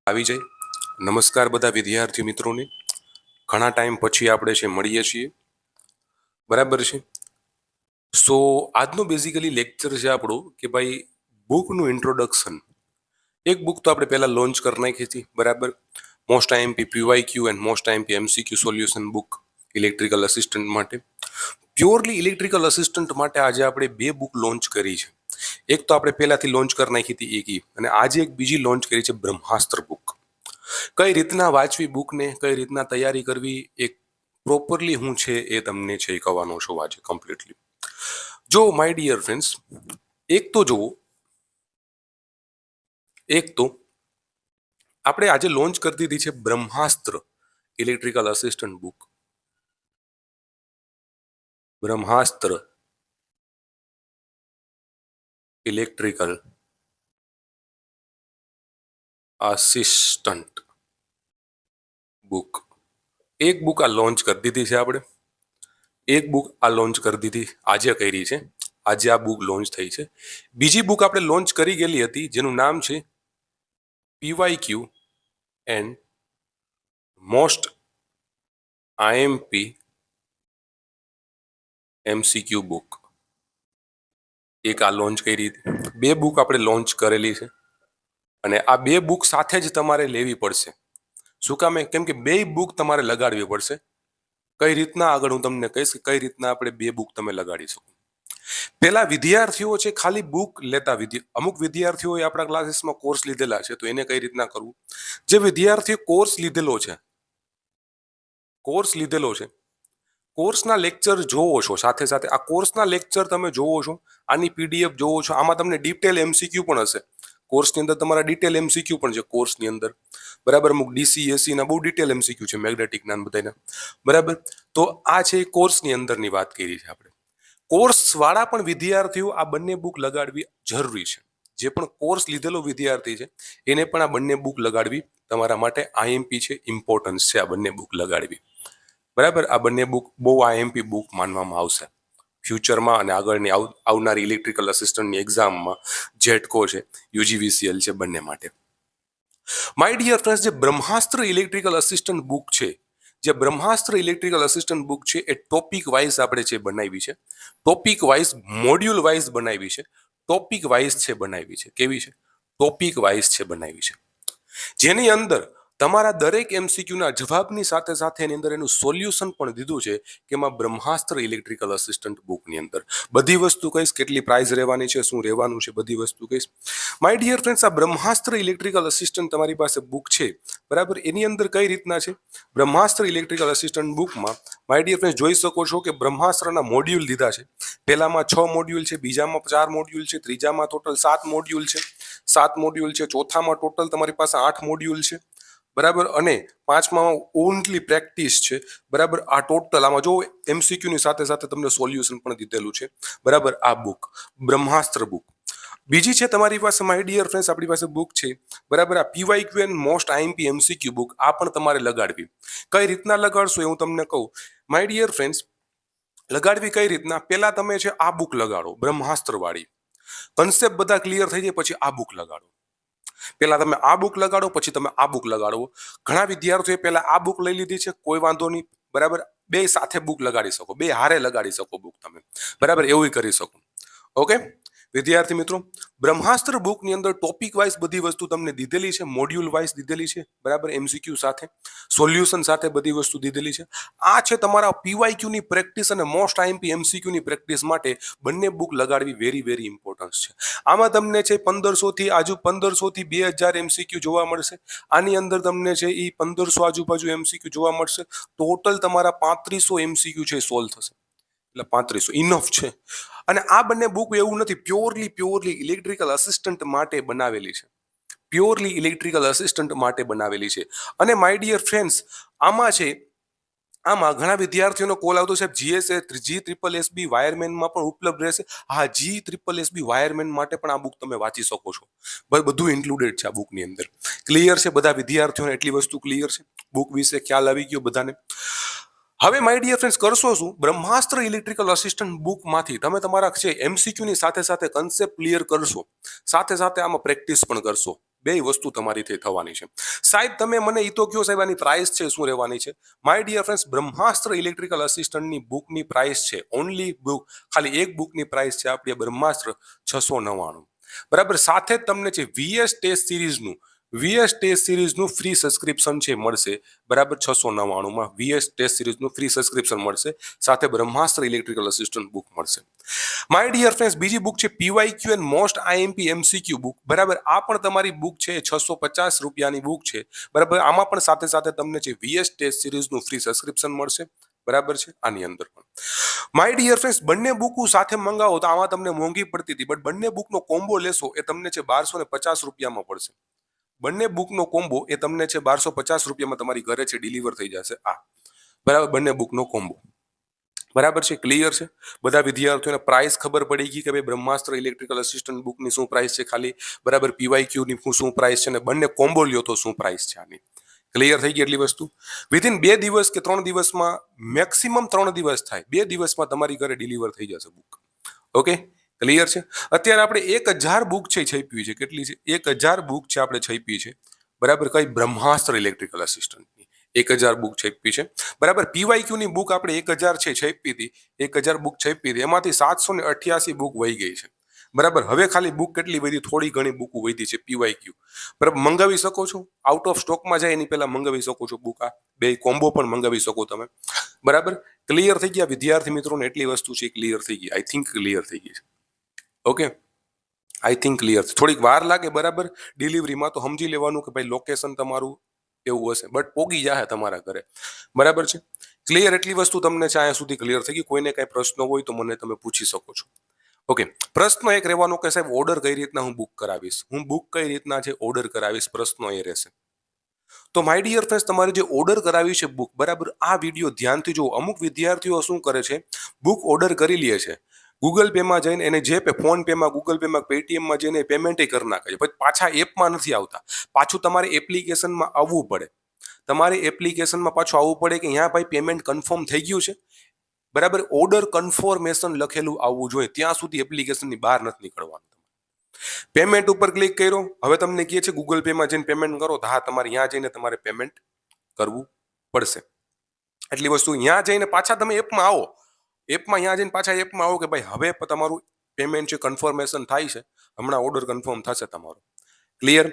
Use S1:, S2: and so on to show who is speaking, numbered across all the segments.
S1: આવી જાય। નમસ્કાર બધા વિદ્યાર્થી મિત્રોને, ઘણા ટાઈમ પછી આપણે છે મળીએ છીએ, બરાબર છે। સો આજનો બેઝિકલી લેક્ચર છે આપણો કે ભાઈ બુકનું ઇન્ટ્રોડક્શન। એક બુક તો આપણે પહેલા લોન્ચ કરી નાખી હતી, બરાબર, most IMP PYQ and most IMP MCQ solution book electrical assistant માટે। પ્યોરલી ઇલેક્ટ્રિકલ અસિસ્ટન્ટ માટે આજે આપણે બે બુક લોન્ચ કરી છે। એક તો આપણે પહેલાથી લોન્ચ કરી નાખી હતી એક, અને આજે એક બીજી લોન્ચ કરી છે બ્રહ્માસ્ત્ર બુક। કઈ રીતના વાંચવી બુકને, કઈ રીતના તૈયારી કરવી, એક પ્રોપરલી હું છે એ તમને છે કહેવાનો છું આજે કમ્પ્લીટલી। જો માય ડિયર ફ્રેન્ડ્સ, એક તો આપણે આજે લોન્ચ કરી દીધી છે બ્રહ્માસ્ત્ર ઇલેક્ટ્રિકલ અસિસ્ટન્ટ બુક। બ્રહ્માસ્ત્ર ઇલેક્ટ્રિકલ અસિસ્ટન્ટ બુક, એક બુક આ લોન્ચ કરી દીધી છે આપણે। એક બુક આ લોન્ચ કરી દીધી, આજે કરી છે, આજે આ બુક લોન્ચ થઈ છે। બીજી બુક આપણે લોન્ચ કરી ગયેલી હતી જેનું નામ છે PYQ and most IMP MCQ book, એક આ લોન્ચ કરી હતી। બે બુક આપણે લોન્ચ કરેલી છે અને આ બે બુક સાથે જ તમારે લેવી પડશે। શું કામ? કેમ કે બે બુક તમારે લગાડવી પડશે। કઈ રીતના આગળ હું તમને કહીશ કે કઈ રીતના આપણે બે બુક તમે લગાડી શકો। પેલા વિદ્યાર્થીઓ છે ખાલી બુક લેતા, અમુક વિદ્યાર્થીઓએ આપણા ક્લાસીસમાં કોર્સ લીધેલા છે, તો એને કઈ રીતના કરવું? જે વિદ્યાર્થીઓ કોર્સ લીધેલો છે, કોર્સના લેક્ચર જોવો છો, સાથે સાથે આ કોર્સના લેક્ચર તમે જોવો છો, આની પીડીએફ જોવો છો, આમાં તમને ડિટેલ એમસીક્યુ પણ હશે। કોર્સની અંદર તમારા ડિટેલ એમસીક્યુ પણ છે કોર્સની અંદર, બરાબર। અમુક ડીસી એસી ના બહુ ડિટેલ એમસીક્યુ છે, મેગ્નેટિકના બધાના, બરાબર। તો આ છે કોર્સની અંદરની વાત કરી છે આપણે। કોર્સ વાળા પણ વિદ્યાર્થીઓ આ બંને બુક લગાડવી જરૂરી છે। જે પણ કોર્સ લીધેલો વિદ્યાર્થી છે એને પણ આ બંને બુક લગાડવી તમારા માટે આઈએમપી છે, ઇમ્પોર્ટન્સ છે આ બંને બુક લગાડવી, બરાબર। આ બંને બુક બહુ આઈએમપી બુક માનવામાં આવશે ફ્યુચરમાં અને આગળની આવનારી ઇલેક્ટ્રિકલ અસિસ્ટન્ટની એક્ઝામમાં, જેટકો છે, યુજીવીસીએલ છે, બંને માટે। માય ડિયર ફ્રેન્ડ્સ, જે બ્રહ્માસ્ત્ર ઇલેક્ટ્રિકલ અસિસ્ટન્ટ બુક છે, જે બ્રહ્માસ્ત્ર ઇલેક્ટ્રિકલ અસિસ્ટન્ટ બુક છે, એ ટોપિક વાઇઝ આપણે છે બનાવી છે, ટોપિક વાઇઝ મોડ્યુલ વાઇઝ બનાવી છે, ટોપિક વાઇઝ છે બનાવી છે। કેવી છે? ટોપિક વાઇઝ છે બનાવી છે, જેની અંદર તમારા દરેક એમસીક્યુના જવાબની સાથે સાથે એની અંદર એનું સોલ્યુશન પણ દીધું છે કે એમાં બ્રહ્માસ્ત્ર ઇલેક્ટ્રિકલ અસિસ્ટન્ટ બુકની અંદર બધી વસ્તુ કહીશ, કેટલી પ્રાઇઝ રહેવાની છે, શું રહેવાનું છે, બધી વસ્તુ કહીશ। માય ડિયર ફ્રેન્ડ્સ, આ બ્રહ્માસ્ત્ર ઇલેક્ટ્રિકલ અસિસ્ટન્ટ તમારી પાસે બુક છે, બરાબર। એની અંદર કઈ રીતના છે? બ્રહ્માસ્ત્ર ઇલેક્ટ્રિકલ અસિસ્ટન્ટ બુકમાં માય ડિયર ફ્રેન્ડ્સ જોઈ શકો છો કે બ્રહ્માસ્ત્રના મોડ્યુલ દીધા છે। પહેલામાં 6 મોડ્યુલ છે, બીજામાં 4 મોડ્યુલ છે, ત્રીજામાં ટોટલ 7 મોડ્યુલ છે, 7 મોડ્યુલ છે, ચોથામાં ટોટલ તમારી પાસે 8 મોડ્યુલ છે, બરાબર। અને પાંચમામાં ઓનલી પ્રેક્ટિસ છે, બરાબર। આ ટોટલ આમાં જો એમસીક્યુની સાથે સાથે તમને સોલ્યુશન પણ દીધેલું છે, બરાબર। આ બુક બ્રહ્માસ્ત્ર બુક। બીજી છે તમારી પાસે માય ડિયર ફ્રેન્ડ્સ, આપણી પાસે બુક છે, બરાબર, આ PYQ and most IMP MCQ book. આ પણ તમારે લગાડવી। કઈ રીતના લગાડશો એ હું તમને કહું માય ડિયર ફ્રેન્ડ્સ। લગાડવી કઈ રીતના? પેલા તમે છે આ બુક લગાડો, બ્રહ્માસ્ત્ર વાળી, કન્સેપ્ટ બધા ક્લિયર થઈ જાય પછી આ બુક લગાડો। પેલા તમે આ બુક લગાડો, પછી તમે આ બુક લગાડો। ઘણા વિદ્યાર્થીઓએ પહેલા આ બુક લઈ લીધી છે, કોઈ વાંધો નહીં, બરાબર। બે સાથે બુક લગાડી શકો, બે હારે લગાડી શકો બુક તમે, બરાબર, એવું કરી શકો। ઓકે વિદ્યાર્થી મિત્રો, બ્રહ્માસ્ત્ર બુકની અંદર ટોપિક વાઇઝ બધી વસ્તુ તમને દીધેલી છે, મોડ્યુલ વાઇઝ દીધેલી છે, બરાબર, એમસીક્યુ સાથે, સોલ્યુશન સાથે બધી વસ્તુ દીધેલી છે। આ છે તમારા પીવાયક્યુની પ્રેક્ટિસ અને મોસ્ટ આઈએમપી એમસીક્યુની પ્રેક્ટિસ માટે બંને બુક લગાડવી વેરી વેરી ઇમ્પોર્ટન્ટ છે। આમાં તમને છે 1500 થી 2000 એમસીક્યુ જોવા મળશે। આની અંદર તમને છે એ 1500 આજુબાજુ એમસીક્યુ જોવા મળશે। ટોટલ તમારા 3500 એમસીક્યુ છે સોલ્વ થશે, એટલે 3500 ઇનફ છે। અને આ બંને બુક એવું નથી, પ્યોરલી ઇલેક્ટ્રિકલ અસિસ્ટન્ટ માટે બનાવેલી છે, પ્યોરલી ઇલેક્ટ્રિકલ અસિસ્ટન્ટ માટે બનાવેલી છે। અને માય ડિયર ફ્રેન્ડ્સ, આમાં ઘણા વિદ્યાર્થીઓનો કોલ આવતો છે, જીએસએ G-SSB વાયરમેનમાં પણ ઉપલબ્ધ રહેશે। હા, G-SSB વાયરમેન માટે પણ આ બુક તમે વાંચી શકો છો, બધું ઇન્ક્લુડેડ છે આ બુકની અંદર। ક્લિયર છે બધા વિદ્યાર્થીઓને? એટલી વસ્તુ ક્લિયર છે, બુક વિશે ખ્યાલ આવી ગયો બધાને? હવે માય ડિયર ફ્રેન્ડ્સ, કરશો શું? બ્રહ્માસ્ત્ર ઇલેક્ટ્રિકલ અસિસ્ટન્ટ બુકમાંથી તમે તમારા છે એમસીક્યુની સાથે સાથે કન્સેપ્ટ ક્લિયર કરશો, સાથે સાથે આમાં પ્રેક્ટિસ પણ કરશો, બે વસ્તુ તમારીથી થવાની છે. સાહેબ તમે મને એ તો કહો સાહેબ આની પ્રાઇસ છે શું રહેવાની છે? My dear friends, Brahmastra electrical અસિસ્ટન્ટની બુકની પ્રાઇસ છે, ઓનલી બુક, ખાલી એક બુકની પ્રાઇસ છે આપણી બ્રહ્માસ્ત્ર 699, બરાબર. સાથે જ તમને છે વીએસ ટેસ્ટ સિરીઝનું ફ્રી સબસ્ક્રિપ્શન છે મળશે, બરાબર. 699 વીએસ ટેસ્ટ સિરીઝનું ફ્રી સબસ્ક્રિપ્શન મળશે, સાથે બ્રહ્માસ્ત્ર ઇલેક્ટ્રિકલ અસિસ્ટન્ટ બુક મળશે. માય ડિયર ફ્રેન્ડ્સ, બીજી બુક છે PYQ and most IMP MCQ book, બરાબર. આ પણ તમારી બુક છે, 650 રૂપિયાની બુક છે, બરાબર. આમાં પણ સાથે સાથે તમને છે વીએસ ટેસ્ટ સિરીઝનું ફ્રી સબસ્ક્રિપ્શન મળશે, બરાબર છે. આની અંદર પણ માય ડિયર ફ્રેન્ડ્સ, બંને બુકો સાથે મંગાવો તો આમાં તમને મોંઘી પડતી હતી, બટ બંને બુકનો કોમ્બો લેશો એ તમને છે 1250 રૂપિયામાં પડશે. બંને બુકનો કોમ્બો એ તમને છે 1250 રૂપિયામાં તમારી ઘરે છે ડિલિવર થઈ જશે. આ બરાબર, બંને બુકનો કોમ્બો, બરાબર છે. ક્લિયર છે? બધા વિદ્યાર્થીઓને પ્રાઇસ ખબર પડી ગઈ કે ભાઈ બ્રહ્માસ્ત્ર ઇલેક્ટ્રિકલ અસિસ્ટન્ટ બુકની શું પ્રાઇસ છે ખાલી, બરાબર. પીવાયક્યુની શું પ્રાઇસ છે, અને બંને કોમ્બો લ્યો તો શું પ્રાઇસ છે આની. ક્લિયર થઈ ગઈ એટલી વસ્તુ? વિધિન 2 દિવસ કે 3 દિવસમાં, મેક્સિમમ 3 દિવસ થાય, 2 દિવસમાં તમારી ઘરે ડિલિવર થઈ જશે બુક. ઓકે, ક્લિયર છે? અત્યારે આપણે 1000 બુક છે છાપી છે. કેટલી છે? 1000 બુક છે આપણે છાપી છે, બરાબર. કઈ? બ્રહ્માસ્ત્ર ઇલેક્ટ્રિકલ અસિસ્ટન્ટની 1000 બુક છાપી છે, બરાબર. પીવાયક્યુ ની બુક આપણે 1000 છે છાપી હતી, 1000 બુક છાપી હતી, એમાંથી 788 બુક વહી ગઈ છે, બરાબર. હવે ખાલી બુક કેટલી વધી? થોડી ઘણી બુક વધી છે પીવાયક્યુ, બરાબર. મંગાવી શકો છો, આઉટ ઓફ સ્ટોકમાં જાય એની પહેલા મંગાવી શકો છો બુક. આ બે કોમ્બો પણ મંગાવી શકો તમે, બરાબર. ક્લિયર થઈ ગયા વિદ્યાર્થી મિત્રોને? એટલી વસ્તુ છે ક્લિયર થઈ ગઈ, આઈ થિંક ક્લિયર થઈ ગઈ છે. Okay, I think clear. થોડીક વાર લાગે, બરાબર, ડિલિવરીમાં, તો સમજી લેવાનું કે ભાઈ લોકેશન તમારું એવું હશે, બટ પોગી જાય તમારા ઘરે, બરાબર છે. ક્લિયર? એટલી વસ્તુ તમને છે અહીંયા સુધી ક્લિયર થઈ ગઈ? કોઈને કઈ પ્રશ્ન હોય તો મને તમે પૂછી શકો છો. ઓકે, પ્રશ્ન એક રહેવાનો કે સાહેબ ઓર્ડર કઈ રીતના હું બુક કરાવીશ, હું બુક કઈ રીતના છે ઓર્ડર કરાવીશ, પ્રશ્ન એ રહેશે. તો માય ડિયર ફ્રેન્ડ્સ, તમારે જે ઓર્ડર કરાવી છે બુક, બરાબર, આ વિડીયો ધ્યાનથી જુઓ. અમુક વિદ્યાર્થીઓ શું કરે છે, બુક ઓર્ડર કરી લે છે, ગૂગલ પેમાં જઈને એને જે પે, ફોન પેમાં, ગૂગલ પેમાં, પેટીએમમાં જઈને પેમેન્ટ કરી નાખે છે, પછી પાછા એપમાં નથી આવતા. પાછું તમારે એપ્લિકેશનમાં આવવું પડે, તમારે એપ્લિકેશનમાં પાછું આવવું પડે કે અહીંયા ભાઈ પેમેન્ટ કન્ફર્મ થઈ ગયું છે, બરાબર. ઓર્ડર કન્ફર્મેશન લખેલું આવવું જોઈએ, ત્યાં સુધી એપ્લિકેશનની બહાર નથી નીકળવાનું. પેમેન્ટ ઉપર ક્લિક કર્યો, હવે તમને કહે છે ગૂગલ પેમાં જઈને પેમેન્ટ કરો, તો હા, તમારે ત્યાં જઈને તમારે પેમેન્ટ કરવું પડશે. એટલી વસ્તુ. ત્યાં જઈને પાછા તમે એપમાં આવો, એપમાં ત્યાં જઈને પાછા એપમાં આવો કે ભાઈ હવે તમારું પેમેન્ટ છે કન્ફર્મેશન થાય છે, હમણાં ઓર્ડર કન્ફર્મ થશે તમારો. ક્લિયર?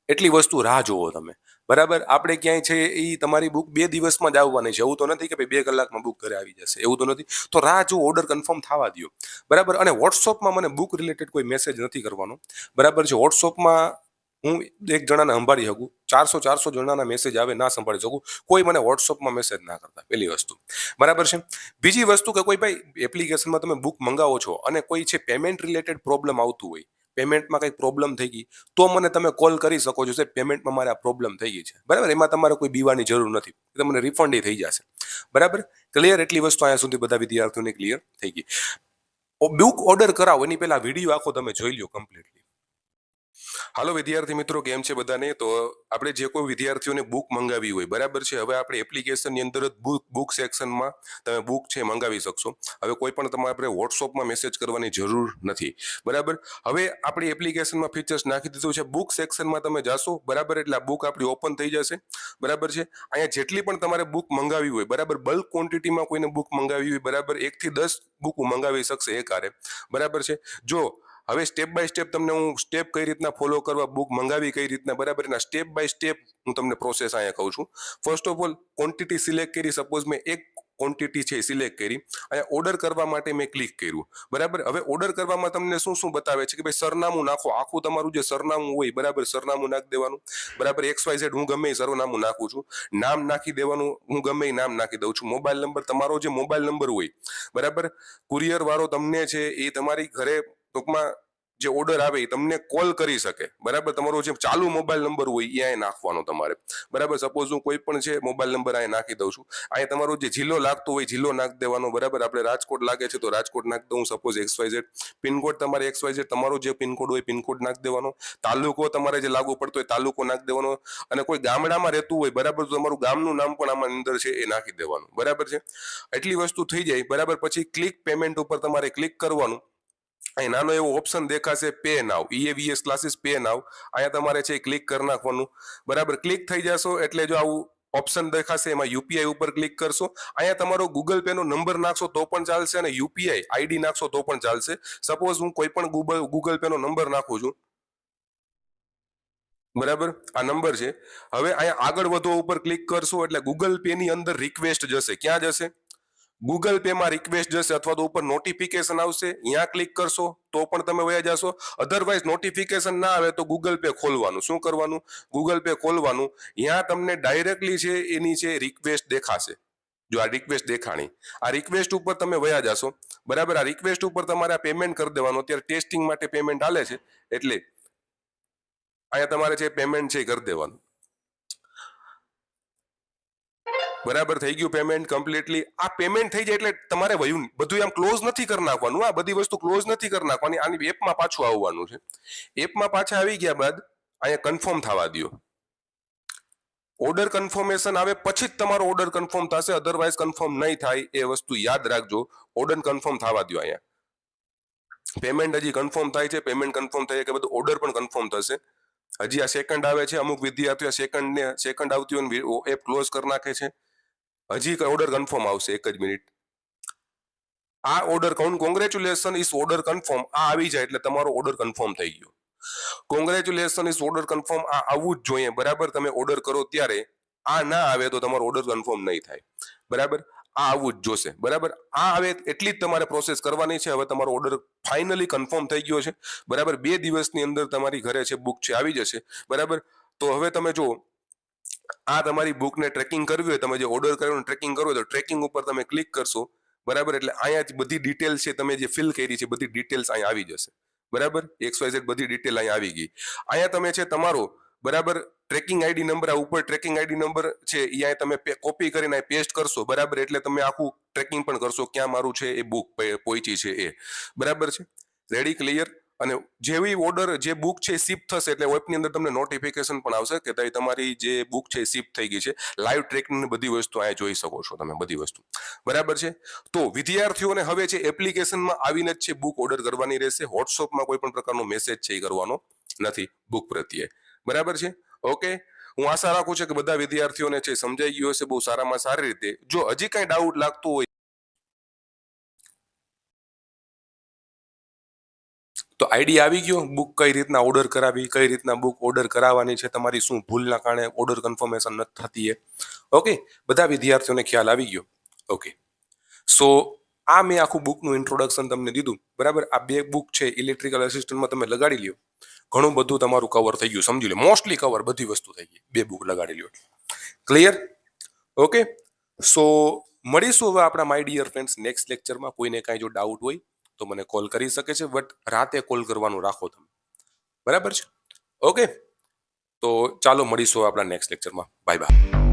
S1: એટલી વસ્તુ રાહ જોવો તમે, બરાબર. આપણે ક્યાંય છે એ તમારી બુક 2 દિવસમાં જ આવવાની છે, એવું તો નથી કે ભાઈ 2 કલાકમાં બુક ઘરે આવી જશે, એવું તો નથી. તો રાહ જો, ઓર્ડર કન્ફર્મ થવા દો, બરાબર. અને વોટ્સઅપમાં મને બુક રિલેટેડ કોઈ મેસેજ નથી કરવાનો, બરાબર છે. વોટ્સઅપમાં હું એક જણાને સંભાળી શકું, 400 જણાના મેસેજ આવે ના સંભાળી શકું. કોઈ મને વોટ્સઅપમાં મેસેજ ના કરતા, પહેલી વસ્તુ, બરાબર છે. બીજી વસ્તુ કે કોઈ ભાઈ એપ્લિકેશનમાં તમે બુક મંગાવો છો અને કોઈ છે પેમેન્ટ રિલેટેડ પ્રોબ્લેમ આવતું હોય, પેમેન્ટમાં કંઈક પ્રોબ્લેમ થઈ ગઈ, તો મને તમે કોલ કરી શકો છો, સાહેબ પેમેન્ટમાં મારે આ પ્રોબ્લેમ થઈ ગઈ છે, બરાબર. એમાં તમારે કોઈ બીવાની જરૂર નથી, તમને રિફંડ થઈ જશે, બરાબર. ક્લિયર? એટલી વસ્તુ અહીંયા સુધી બધા વિદ્યાર્થીઓને ક્લિયર થઈ ગઈ. બુક ઓર્ડર કરાવો એની પહેલા વિડીયો આખો તમે જોઈ લો કમ્પ્લીટલી. હાલો વિદ્યાર્થી મિત્રો, કેમ છે બધાને? તો આપણે જે કોઈ વિદ્યાર્થીઓને બુક મંગાવી હોય, બરાબર છે, હવે આપણે એપ્લિકેશનની અંદર જ બુક સેક્શનમાં તમે બુક છે મંગાવી શકશો. હવે કોઈ પણ તમારે વોટ્સઅપમાં મેસેજ કરવાની જરૂર નથી, બરાબર. હવે આપણી એપ્લિકેશનમાં ફીચર્સ નાખી દીધું છે, બુક સેક્શનમાં તમે જાશો, બરાબર, એટલે આ બુક આપણી ઓપન થઈ જશે, બરાબર છે. અહીંયા જેટલી પણ તમારે બુક મંગાવી હોય, બરાબર, બલ્ક ક્વોન્ટિટીમાં કોઈને બુક મંગાવી હોય, બરાબર, 1 થી 10 બુક મંગાવી શકશે એક હારે, બરાબર છે. જો હવે સ્ટેપ બાય સ્ટેપ તમને હું સ્ટેપ કઈ રીતના ફોલો કરવા, બુક મંગાવી કઈ રીતના, બરાબર, એના સ્ટેપ બાય સ્ટેપ હું તમને પ્રોસેસ અહીંયા કહું છું. First of all quantity select કરી, સપોઝ મેં એક ક્વોન્ટિટી છે સિલેક્ટ કરી, અહીંયા ઓર્ડર કરવા માટે મેં ક્લિક કર્યું, બરાબર. હવે ઓર્ડર કરવામાં તમને શું શું બતાવે છે કે ભાઈ સરનામું નાખો, આખું તમારું જે સરનામું હોય, બરાબર, સરનામું નાખી દેવાનું, બરાબર. XYZ હું ગમે એ સરનામું નાખું છું, નામ નાખી દેવાનું, હું ગમે એ નામ નાખી દઉં છું. મોબાઈલ નંબર, તમારો જે મોબાઈલ નંબર હોય, બરાબર, કુરિયર વાળો તમને છે એ તમારી ઘરે ટૂંકમાં જે ઓર્ડર આવે એ તમને કોલ કરી શકે, બરાબર. તમારો જે ચાલુ મોબાઈલ નંબર હોય એ અહીંયા નાખવાનો તમારે, બરાબર. સપોઝ હું કોઈ પણ છે મોબાઈલ નંબર અહીંયા નાખી દઉં છું, અહીંયા તમારો જે જિલ્લો લાગતો હોય જિલ્લો નાખી દેવાનો, બરાબર. આપણે રાજકોટ લાગે છે તો રાજકોટ નાખી દઉં, સપોઝ XYZ. પિનકોડ તમારે XYZ, તમારો જે પિનકોડ હોય પિનકોડ નાખી દેવાનો. તાલુકો તમારે જે લાગુ પડતો હોય તાલુકો નાખી દેવાનો, અને કોઈ ગામડામાં રહેતું હોય, બરાબર, તો તમારું ગામનું નામ પણ આમાં અંદર છે એ નાખી દેવાનું, બરાબર છે. એટલી વસ્તુ થઈ જાય, બરાબર. પછી ક્લિક પેમેન્ટ ઉપર તમારે ક્લિક કરવાનું, અહીં નાનો એવો ઓપ્શન દેખાશે પે નાવ, EAVS ક્લાસીસ પે નાવ, અહીંયા તમારે છે ક્લિક કરી નાખવાનું. બરાબર, ક્લિક થઈ જશો એટલે જો આવું ઓપ્શન દેખાશે એમાં યુપીઆઈ ઉપર ક્લિક કરશો. અહીંયા તમારો ગૂગલ પે નો નંબર નાખશો તો પણ ચાલશે અને યુપીઆઈ આઈડી નાખશો તો પણ ચાલશે. સપોઝ હું કોઈ પણ ગૂગલ પે નો નંબર નાખું છું, બરાબર, આ નંબર છે. હવે અહીંયા આગળ વધો ઉપર ક્લિક કરશો એટલે ગૂગલ પે ની અંદર રિક્વેસ્ટ જશે. ક્યાં જશે? ગૂગલ પે માં રિક્વેસ્ટ જશે અથવા તો ઉપર નોટિફિકેશન આવશે, અહીંયા ક્લિક કરશો તો પણ તમે વયા જશો. અધરવાઇઝ નોટિફિકેશન ના આવે તો ગૂગલ પે ખોલવાનું. શું કરવાનું? ગૂગલ પે ખોલવાનું. અહીંયા તમને ડાયરેક્ટલી છે એની છે રિક્વેસ્ટ દેખાશે. જો આ રિક્વેસ્ટ દેખાણી, આ રિક્વેસ્ટ ઉપર તમે વયા જશો. બરાબર, આ રિક્વેસ્ટ ઉપર તમારે આ પેમેન્ટ કરી દેવાનું. અત્યારે ટેસ્ટિંગ માટે પેમેન્ટ આલે છે એટલે અહીંયા તમારે છે પેમેન્ટ છે કરી દેવાનું. બરાબર, થઈ ગયું પેમેન્ટ કમ્પ્લીટલી. આ પેમેન્ટ થઈ જાય એટલે તમારે વયું બધું આમ ક્લોઝ નથી કરી નાખવાનું. આ બધી વસ્તુ ક્લોઝ નથી કરી નાખવાની. આની એપમાં પાછું આવવાનું છે. એપમાં પાછા આવી ગયા બાદ અહીંયા કન્ફર્મ થવા દો. ઓર્ડર કન્ફર્મેશન આવે પછી જ તમારો ઓર્ડર કન્ફર્મ થશે, અધરવાઇઝ કન્ફર્મ નહીં થાય. એ વસ્તુ યાદ રાખજો. ઓર્ડર કન્ફર્મ થવા દો. અહીંયા પેમેન્ટ હજી કન્ફર્મ થાય છે. પેમેન્ટ કન્ફર્મ થાય કે બધું ઓર્ડર પણ કન્ફર્મ થશે. હજી આ સેકન્ડ આવે છે. અમુક વિદ્યાર્થીઓ સેકન્ડ આવતી હોય એપ ક્લોઝ કરી નાખે છે. હજી ઓર્ડર કન્ફર્મ આવશે. એક જ મિનિટ. આ order congratulation is order confirm આ આવી જાય એટલે તમારો ઓર્ડર કન્ફર્મ થઈ ગયો. કોંગ્રેચ્યુલેશન ઇસ ઓર્ડર કન્ફર્મ આ આવવું જ જોઈએ. બરાબર, તમે ઓર્ડર કરો ત્યારે આ ના આવે તો તમારો ઓર્ડર કન્ફર્મ નહીં થાય. બરાબર, આ આવવું જ જોશે. બરાબર, આ આવે એટલી જ તમારે પ્રોસેસ કરવાની છે. હવે તમારો ઓર્ડર ફાઇનલી કન્ફર્મ થઈ ગયો છે. બરાબર, 2 દિવસની અંદર તમારી ઘરે છે બુક છે આવી જશે. બરાબર, તો હવે તમે જો આ તમારી બુકને ટ્રેકિંગ કરવી હોય, તમે જે ઓર્ડર કર્યો ટ્રેકિંગ કરવું હોય તો ટ્રેકિંગ ઉપર તમે ક્લિક કરશો. બરાબર, એટલે અહીંયા બધી ડિટેલ્સ છે તમે જે ફિલ કરી છે બધી ડિટેલ્સ અહીંયા આવી જશે. બરાબર, XYZ બધી ડિટેલ અહીંયા આવી ગઈ. અહીંયા તમે છે તમારો બરાબર ટ્રેકિંગ આઈડી નંબર, આ ઉપર ટ્રેકિંગ આઈડી નંબર છે એ અહીંયા તમે કોપી કરીને પેસ્ટ કરશો. બરાબર, એટલે તમે આખું ટ્રેકિંગ પણ કરશો ક્યાં મારું છે એ બુક પહોંચી છે એ. બરાબર છે, રેડી, ક્લિયર. અને જેવી ઓર્ડર જે બુક છે શિપ થશે એટલે એપની અંદર તમને નોટિફિકેશન પણ આવશે કે તમારી જે બુક છે શિપ થઈ ગઈ છે. લાઈવ ટ્રેકિંગ બધી વસ્તુ અહીંયા જોઈ શકો છો તમે બધી વસ્તુ. બરાબર છે, તો વિદ્યાર્થીઓને હવે છે એપ્લિકેશનમાં આવીને જ છે બુક ઓર્ડર કરવાની રહેશે. વોટ્સઅપમાં કોઈ પણ પ્રકારનો મેસેજ છે એ કરવાનો નથી બુક પ્રત્યે. બરાબર છે, ઓકે. હું આશા રાખું છું કે બધા વિદ્યાર્થીઓને છે સમજાઈ ગયું હશે બહુ સારામાં સારી રીતે. જો હજી કઈ ડાઉટ લાગતો હોય તો આઈડિયા આવી ગયો બુક કઈ રીતના ઓર્ડર કરાવી, કઈ રીતના બુક ઓર્ડર કરાવવાની છે, તમારી શું ભૂલના કારણે ઓર્ડર કન્ફર્મેશન નથી થતી એ. ઓકે, બધા વિદ્યાર્થીઓને ખ્યાલ આવી ગયો. ઓકે, સો આ મેં આખું બુકનું ઇન્ટ્રોડક્શન તમને દીધું. બરાબર, આ 2 બુક છે ઇલેક્ટ્રિકલ અસિસ્ટન્ટમાં તમે લગાડી લ્યો, ઘણું બધું તમારું કવર થઈ ગયું. સમજી લો મોસ્ટલી કવર બધી વસ્તુ થઈ ગઈ. 2 બુક લગાડી લ્યો, ક્લિયર. ઓકે, સો મળીશું હવે આપણા માય ડિયર ફ્રેન્ડ્સ નેક્સ્ટ લેક્ચરમાં. કોઈને કાંઈ જો ડાઉટ હોય તો મને કોલ કરી શકે છે, બટ રાતે કોલ કરવાનું રાખો તમે. બરાબર છે, ઓકે. તો ચાલો મળીશું આપણા નેક્સ્ટ લેક્ચરમાં. Bye bye.